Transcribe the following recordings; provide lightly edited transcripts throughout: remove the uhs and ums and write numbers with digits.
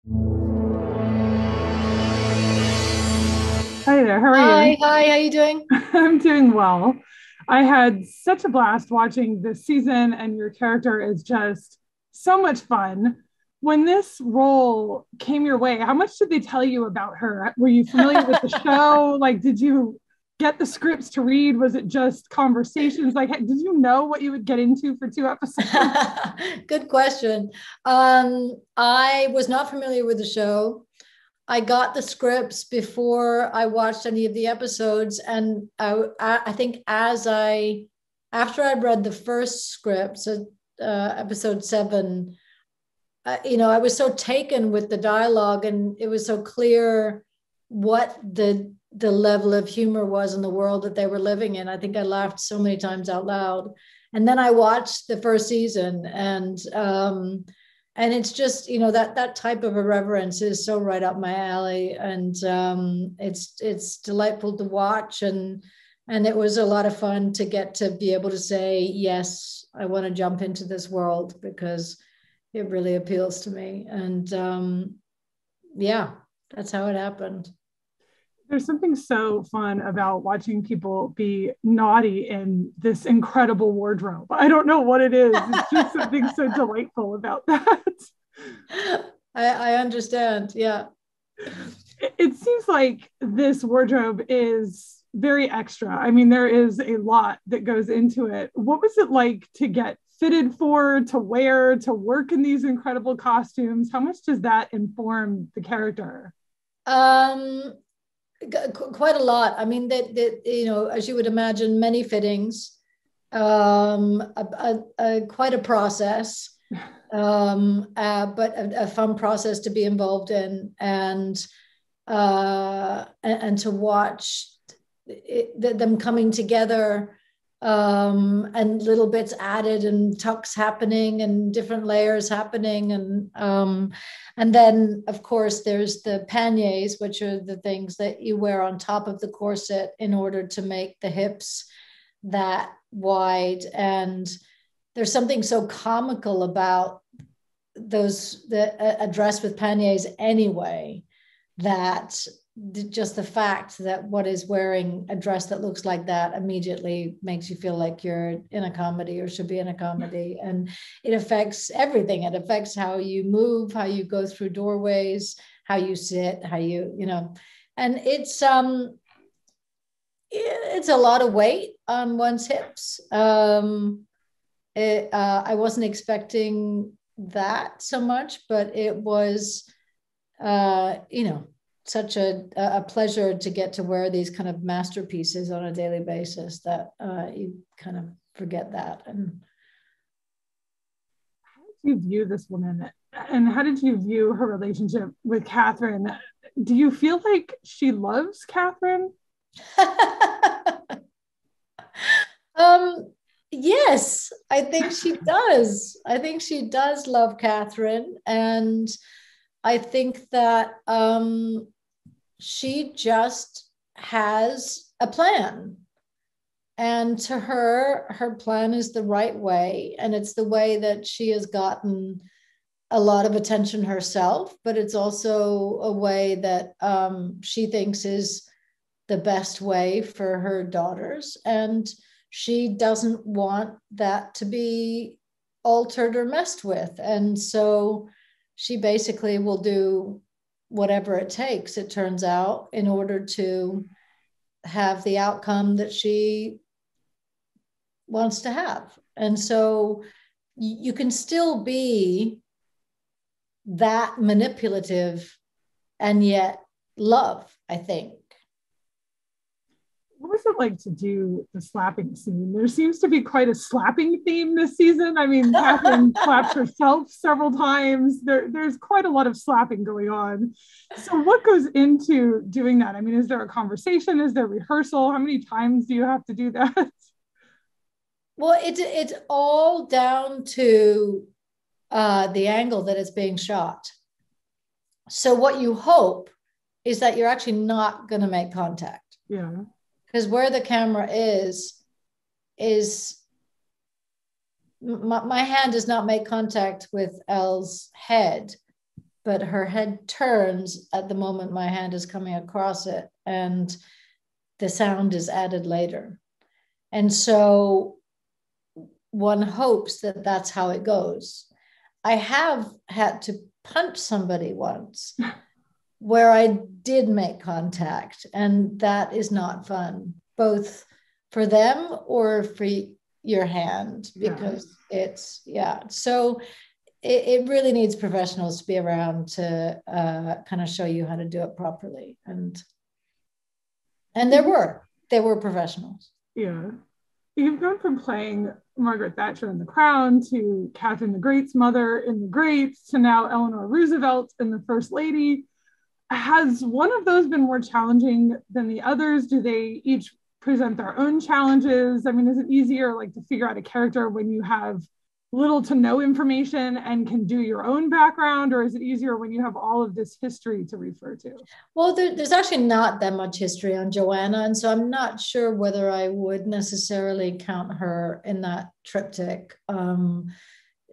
Hi there, how are you? Hi, how you doing? I'm doing well. I had such a blast watching this season, and your character is just so much fun. When this role came your way, how much did they tell you about her? Were you familiar with the show? Like, did you get the scripts to read? Was it just conversations? Like, did you know what you would get into for two episodes? Good question. I was not familiar with the show. I got the scripts before I watched any of the episodes, and I think after I read the first script, so episode 7, I was so taken with the dialogue, and it was so clear what the level of humor was in the world that they were living in. I think I laughed so many times out loud. And then I watched the first season, and it's just, that type of irreverence is so right up my alley, and it's delightful to watch, and it was a lot of fun to get to be able to say yes, I want to jump into this world because it really appeals to me. And yeah, that's how it happened. There's something so fun about watching people be naughty in this incredible wardrobe. I don't know what it is. It's just something so delightful about that. I understand. Yeah. It seems like this wardrobe is very extra. I mean, there is a lot that goes into it. What was it like to get fitted for, to wear, to work in these incredible costumes? How much does that inform the character? Um, Quite a lot. I mean, as you would imagine, many fittings, quite a process, but a fun process to be involved in, and to watch them coming together, and little bits added and tucks happening and different layers happening, and then of course there's the panniers, which are the things that you wear on top of the corset in order to make the hips that wide. And there's something so comical about a dress with panniers anyway, that just the fact that what is wearing a dress that looks like that immediately makes you feel like you're in a comedy or should be in a comedy. And it affects everything. It affects how you move, how you go through doorways, how you sit, how and it's a lot of weight on one's hips. I wasn't expecting that so much, but it was, such a pleasure to get to wear these kind of masterpieces on a daily basis that you kind of forget that. And You view this woman, and how did you view her relationship with Katherine? Do you feel like she loves Katherine? yes, I think she does. I think she does love Katherine, and I think that she just has a plan. And to her, her plan is the right way. And it's the way that she has gotten a lot of attention herself, but it's also a way that she thinks is the best way for her daughters. And she doesn't want that to be altered or messed with. And so she basically will do whatever it takes, it turns out, in order to have the outcome that she wants to have. And so you can still be that manipulative and yet love, I think. What was it like to do the slapping scene? There seems to be quite a slapping theme this season. I mean, Katherine slaps herself several times. There's quite a lot of slapping going on. So, what goes into doing that? I mean, is there a conversation? Is there rehearsal? How many times do you have to do that? Well, it's all down to the angle that it's being shot. So what you hope is that you're actually not going to make contact, Yeah. because where the camera is my hand does not make contact with Elle's head, but her head turns at the moment my hand is coming across it, and the sound is added later. And so one hopes that that's how it goes. I have had to punch somebody once where I did make contact, and that is not fun, both for them or for your hand, because it's, So it really needs professionals to be around to kind of show you how to do it properly. And there were professionals. Yeah. You've gone from playing Margaret Thatcher in The Crown to Catherine the Great's mother in The Greats to now Eleanor Roosevelt in The First Lady. Has one of those been more challenging than the others? Do they each present their own challenges? I mean, is it easier like to figure out a character when you have little to no information and can do your own background, or is it easier when you have all of this history to refer to? Well, there's actually not that much history on Joanna, and so I'm not sure whether I would necessarily count her in that triptych.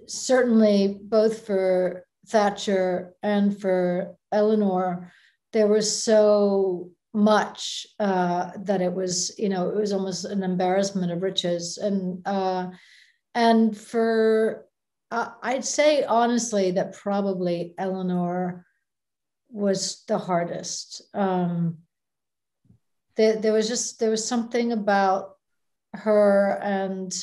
Certainly, both for Thatcher and for Eleanor, there was so much that it was, it was almost an embarrassment of riches. And for, I'd say honestly that probably Eleanor was the hardest. There was something about her, and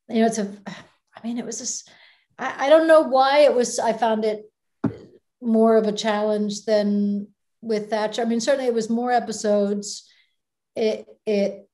it was just, I don't know why I found it more of a challenge than with Thatcher. I mean, certainly it was more episodes. It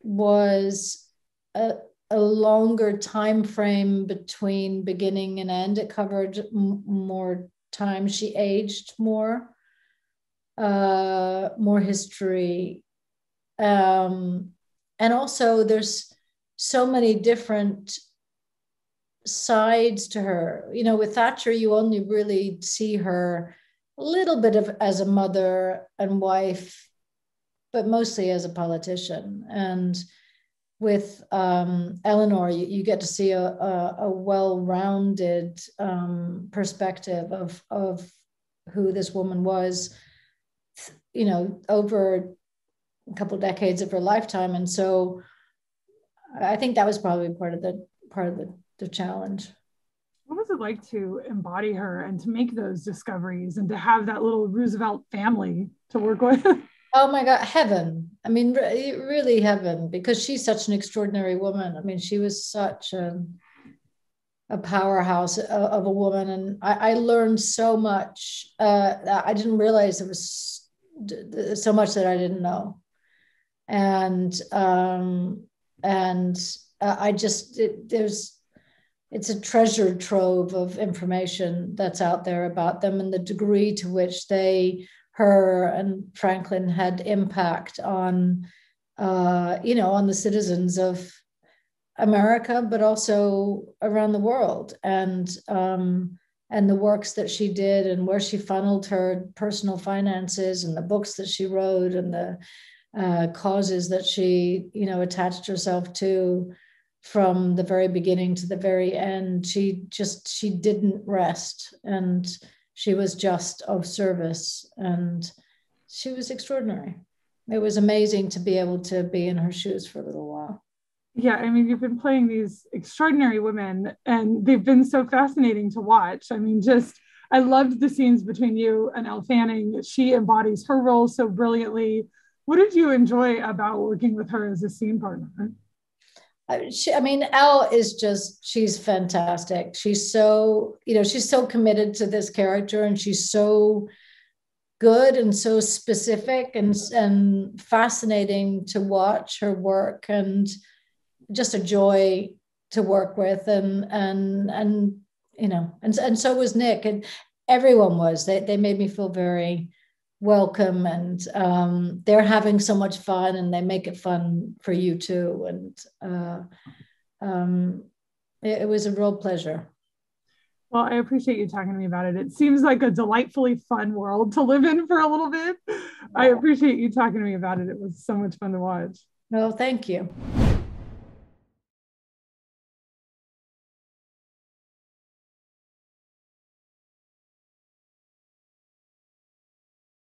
was a longer time frame between beginning and end. It covered more time. She aged more history. And also there's so many different sides to her. With Thatcher, you only really see her a little bit as a mother and wife, but mostly as a politician. And with Eleanor, you get to see a well-rounded perspective of who this woman was, over a couple of decades of her lifetime. And so I think that was probably part of the challenge. What was it like to embody her and to make those discoveries and to have that little Roosevelt family to work with? Oh my God, heaven. I mean, really heaven, because she's such an extraordinary woman. I mean, she was such a powerhouse of a woman. And I learned so much. I didn't realize there was so much that I didn't know. And it's a treasure trove of information that's out there about them, and the degree to which her and Franklin had impact on, on the citizens of America, but also around the world, and the works that she did, and where she funneled her personal finances, and the books that she wrote, and the causes that she, attached herself to from the very beginning to the very end. She didn't rest, and she was just of service, and she was extraordinary. It was amazing to be able to be in her shoes for a little while. Yeah, I mean, you've been playing these extraordinary women, and they've been so fascinating to watch. I mean, I loved the scenes between you and Elle Fanning. She embodies her role so brilliantly. What did you enjoy about working with her as a scene partner? Elle is she's fantastic. She's so, she's so committed to this character, and she's so good and so specific and fascinating to watch her work, and just a joy to work with. And so was Nick, and everyone was. They made me feel very welcome, and they're having so much fun, and they make it fun for you too. And it was a real pleasure. Well, I appreciate you talking to me about it. It seems like a delightfully fun world to live in for a little bit. I appreciate you talking to me about it. It was so much fun to watch. No, thank you.